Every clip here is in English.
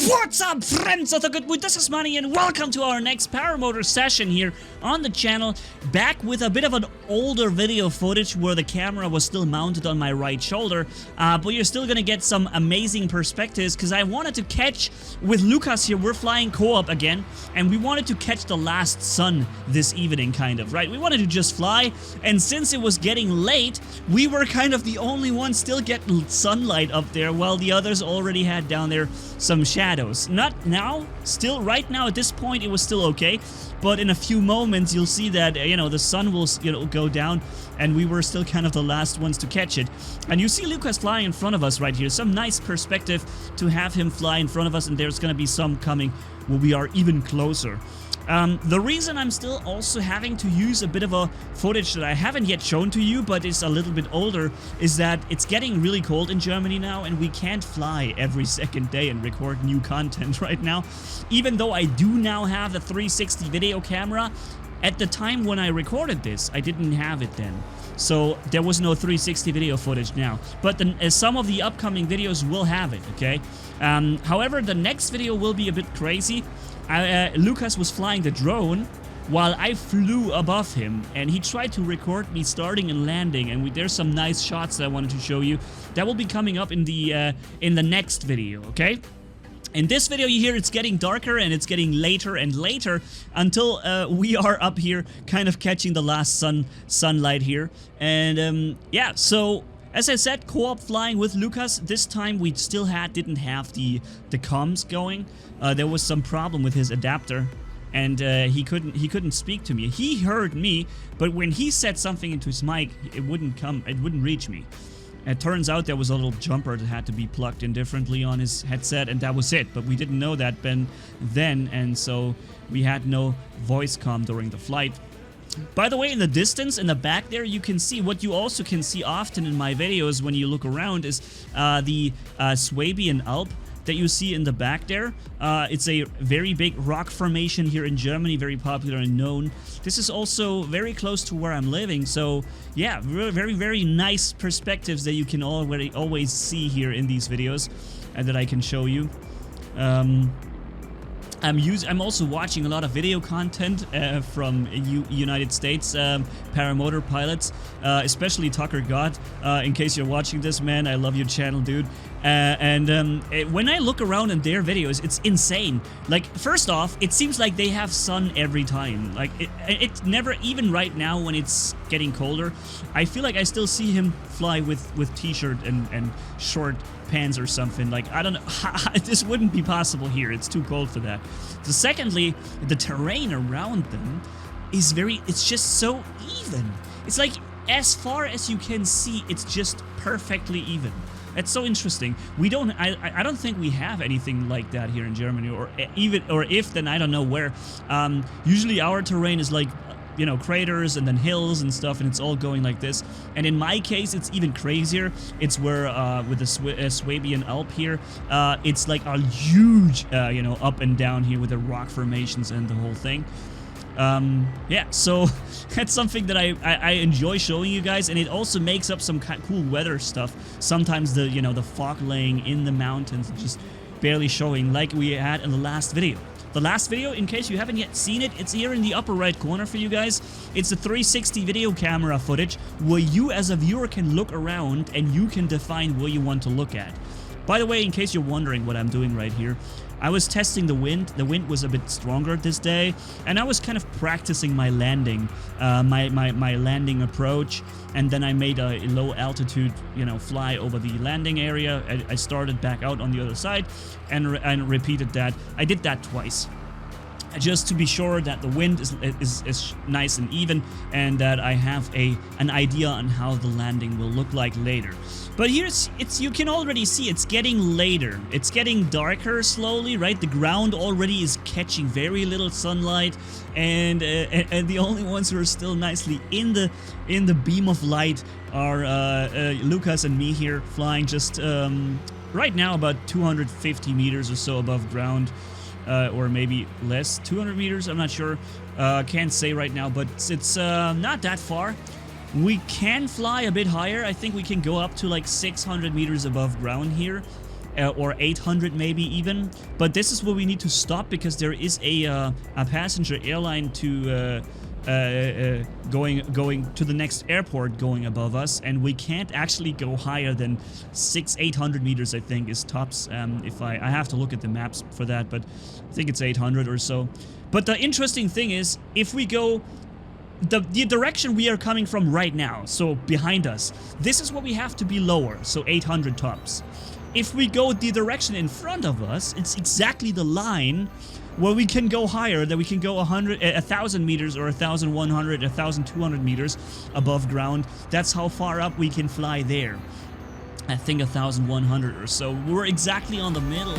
What's up, friends of the good mood? This is Manni and welcome to our next Paramotor session here on the channel. Back with a bit of an older video footage where the camera was still mounted on my right shoulder, but you're still gonna get some amazing perspectives because I wanted to catch, with Lucas here, we're flying co-op again, and we wanted to catch the last sun this evening, kind of, right? We wanted to just fly, and since it was getting late, we were kind of the only ones still getting sunlight up there, while the others already had down there some shadows. Not now, still right now at this point it was still okay, but in a few moments you'll see that, you know, the sun will, you know, go down, and we were still kind of the last ones to catch it. And you see Lucas flying in front of us right here. Some nice perspective to have him fly in front of us, and there's gonna be some coming where we are even closer. The reason I'm still also having to use a bit of a footage that I haven't yet shown to you, but is a little bit older, is that it's getting really cold in Germany now, and we can't fly every second day and record new content right now. Even though I do now have a 360 video camera, at the time when I recorded this, I didn't have it then. So there was no 360 video footage now. But some of the upcoming videos will have it, okay? However, the next video will be a bit crazy. Lucas was flying the drone while I flew above him, and he tried to record me starting and landing, and there's some nice shots that I wanted to show you. That will be coming up in the next video, okay? In this video you hear it's getting darker and it's getting later and later until we are up here kind of catching the last sunlight here. And yeah, so as I said, co-op flying with Lucas. This time we still didn't have the comms going. There was some problem with his adapter, and he couldn't speak to me. He heard me, but when he said something into his mic, it wouldn't reach me. It turns out there was a little jumper that had to be plugged in differently on his headset, and that was it. But we didn't know that then, and so we had no voice comm during the flight. By the way, in the distance, in the back there, you can see what you also can see often in my videos when you look around is the Swabian Alp that you see in the back there. It's a very big rock formation here in Germany, very popular and known. This is also very close to where I'm living, so yeah, very, very nice perspectives that you can always see here in these videos and that I can show you. I'm also watching a lot of video content from United States paramotor pilots, especially Tucker God. In case you're watching this, man, I love your channel, dude. When I look around in their videos, it's insane. Like, first off, it seems like they have sun every time. Like, it's never, even right now when it's getting colder, I feel like I still see him fly with t-shirt and short pants or something. Like, I don't know, this wouldn't be possible here. It's too cold for that. So secondly, the terrain around them is it's just so even. It's like, as far as you can see, it's just perfectly even. It's so interesting. I don't think we have anything like that here in Germany, or if, then I don't know where. Usually our terrain is like, you know, craters and then hills and stuff, and it's all going like this. And in my case, it's even crazier. It's where, with the Swabian Alp here, it's like a huge, you know, up and down here with the rock formations and the whole thing. Yeah, so that's something that I enjoy showing you guys, and it also makes up some cool weather stuff. Sometimes the fog laying in the mountains just barely showing, like we had in the last video. The last video, in case you haven't yet seen it, it's here in the upper right corner for you guys. It's a 360 video camera footage where you as a viewer can look around and you can define where you want to look at. By the way, in case you're wondering what I'm doing right here, I was testing the wind. The wind was a bit stronger this day, and I was kind of practicing my landing, my landing approach, and then I made a low altitude, you know, fly over the landing area. I started back out on the other side and repeated that. I did that twice, just to be sure that the wind is nice and even, and that I have an idea on how the landing will look like later. But here you can already see it's getting later. It's getting darker slowly, right? The ground already is catching very little sunlight, and the only ones who are still nicely in the beam of light are Lucas and me here flying just right now about 250 meters or so above ground. Or maybe less, 200 meters, I'm not sure, can't say right now, but it's not that far. We can fly a bit higher. I think we can go up to like 600 meters above ground here, or 800 maybe even. But this is where we need to stop because there is a passenger airline to going to the next airport going above us, and we can't actually go higher than 800 meters, I think, is tops. If I have to look at the maps for that, but I think it's 800 or so. But the interesting thing is, if we go the direction we are coming from right now, so behind us, this is what we have to be lower, so 800 tops. If we go the direction in front of us, it's exactly the line where we can go higher, that we can go 1,000 meters or 1,100, 1,200 meters above ground. That's how far up we can fly there. I think 1,100 or so. We're exactly on the middle.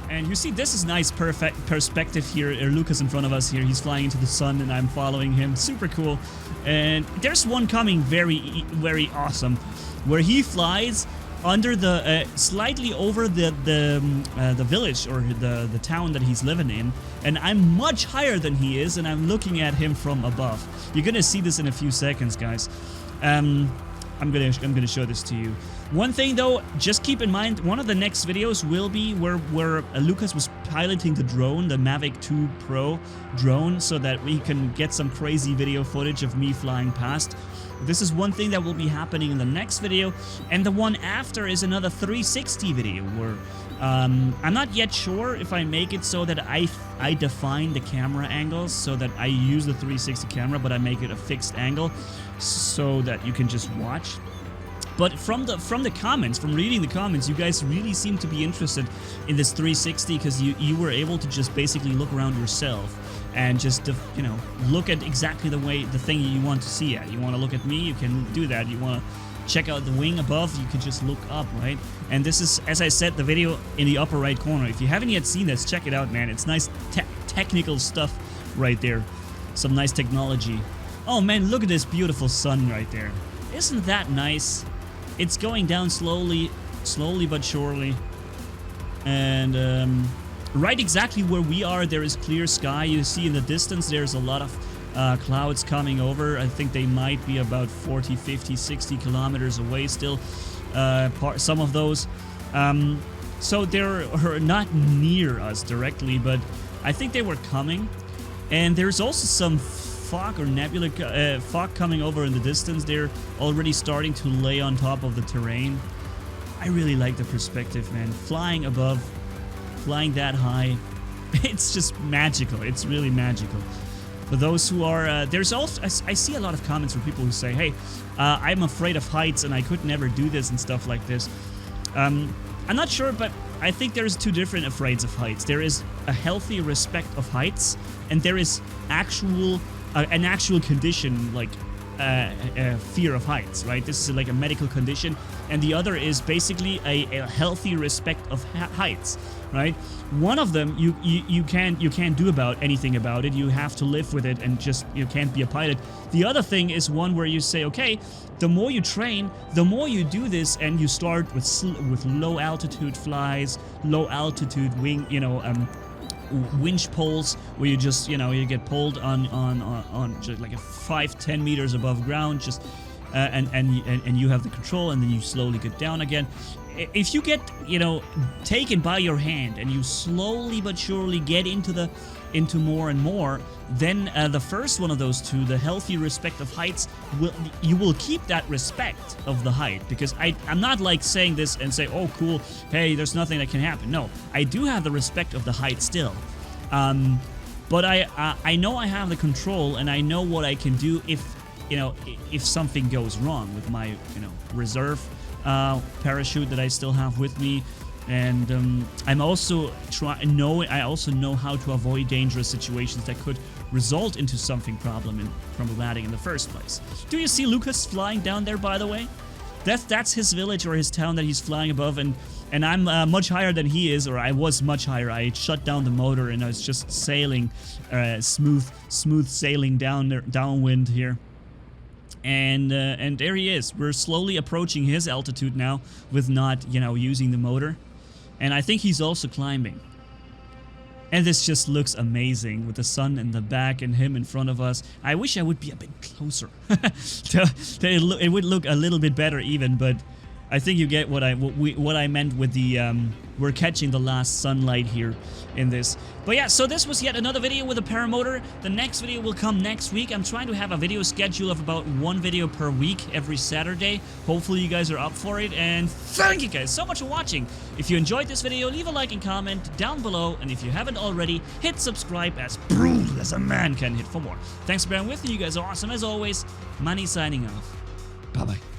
And you see, this is nice, perfect perspective here. Lucas in front of us here. He's flying into the sun, and I'm following him. Super cool. And there's one coming very, very awesome, where he flies under the slightly over the village or the town that he's living in, and I'm much higher than he is, and I'm looking at him from above. You're gonna see this in a few seconds, guys. I'm gonna show this to you. One thing though, just keep in mind, one of the next videos will be where Lucas was piloting the drone, the Mavic 2 Pro drone, so that we can get some crazy video footage of me flying past. This is one thing that will be happening in the next video, and the one after is another 360 video where I'm not yet sure if I make it so that I define the camera angles, so that I use the 360 camera, but I make it a fixed angle so that you can just watch. But from the comments, from reading the comments, you guys really seem to be interested in this 360 because you were able to just basically look around yourself and just, you know, look at exactly the thing you want to see at. You want to look at me, you can do that. You want to check out the wing above, you can just look up, right? And this is, as I said, the video in the upper right corner. If you haven't yet seen this, check it out, man. It's nice technical stuff right there. Some nice technology. Oh man, look at this beautiful sun right there. Isn't that nice? It's going down slowly but surely. And right exactly where we are, there is clear sky. You see in the distance there's a lot of clouds coming over. I think they might be about 40, 50, 60 kilometers away still, some of those. So they're not near us directly, but I think they were coming. And there's also some fog or nebula fog coming over in the distance. They're already starting to lay on top of the terrain. I really like the perspective, man. Flying above, flying that high, it's just magical. It's really magical. For those who are, there's also, I see a lot of comments from people who say, hey, I'm afraid of heights and I could never do this and stuff like this. I'm not sure, but I think there's two different afraids of heights. There is a healthy respect of heights, and there is an actual condition like fear of heights, right? This is like a medical condition, and the other is basically a healthy respect of heights, right? One of them you can't do anything about it. You have to live with it, and just you can't be a pilot. The other thing is one where you say, okay, the more you train, the more you do this, and you start with low altitude flies, low altitude wing, winch poles, where you just, you get pulled on just like a 5-10 meters above ground, just and you have the control, and then you slowly get down again. If you get, taken by your hand and you slowly but surely get into more and more, then the first one of those two, the healthy respect of heights, you will keep that respect of the height, because I'm not like saying this and say, oh cool, hey, there's nothing that can happen. No, I do have the respect of the height still, but I know I have the control, and I know what I can do if something goes wrong with my reserve parachute that I still have with me. And I also know how to avoid dangerous situations that could result into something problematic in the first place. Do you see Lucas flying down there, by the way? That's his village or his town that he's flying above, and I'm much higher than he is, or I was much higher. I shut down the motor and I was just sailing, smooth sailing downwind here. And there he is. We're slowly approaching his altitude now with not, you know, using the motor. And I think he's also climbing. And this just looks amazing with the sun in the back and him in front of us. I wish I would be a bit closer. It would look a little bit better even, but I think you get what I meant with the we're catching the last sunlight here in this. But yeah, so this was yet another video with a paramotor. The next video will come next week. I'm trying to have a video schedule of about 1 video per week every Saturday. Hopefully you guys are up for it, and thank you guys so much for watching. If you enjoyed this video, leave a like and comment down below, and if you haven't already, hit subscribe as brutal as a man can hit for more. Thanks for bearing with me. You guys are awesome as always. Manni signing off. Bye bye.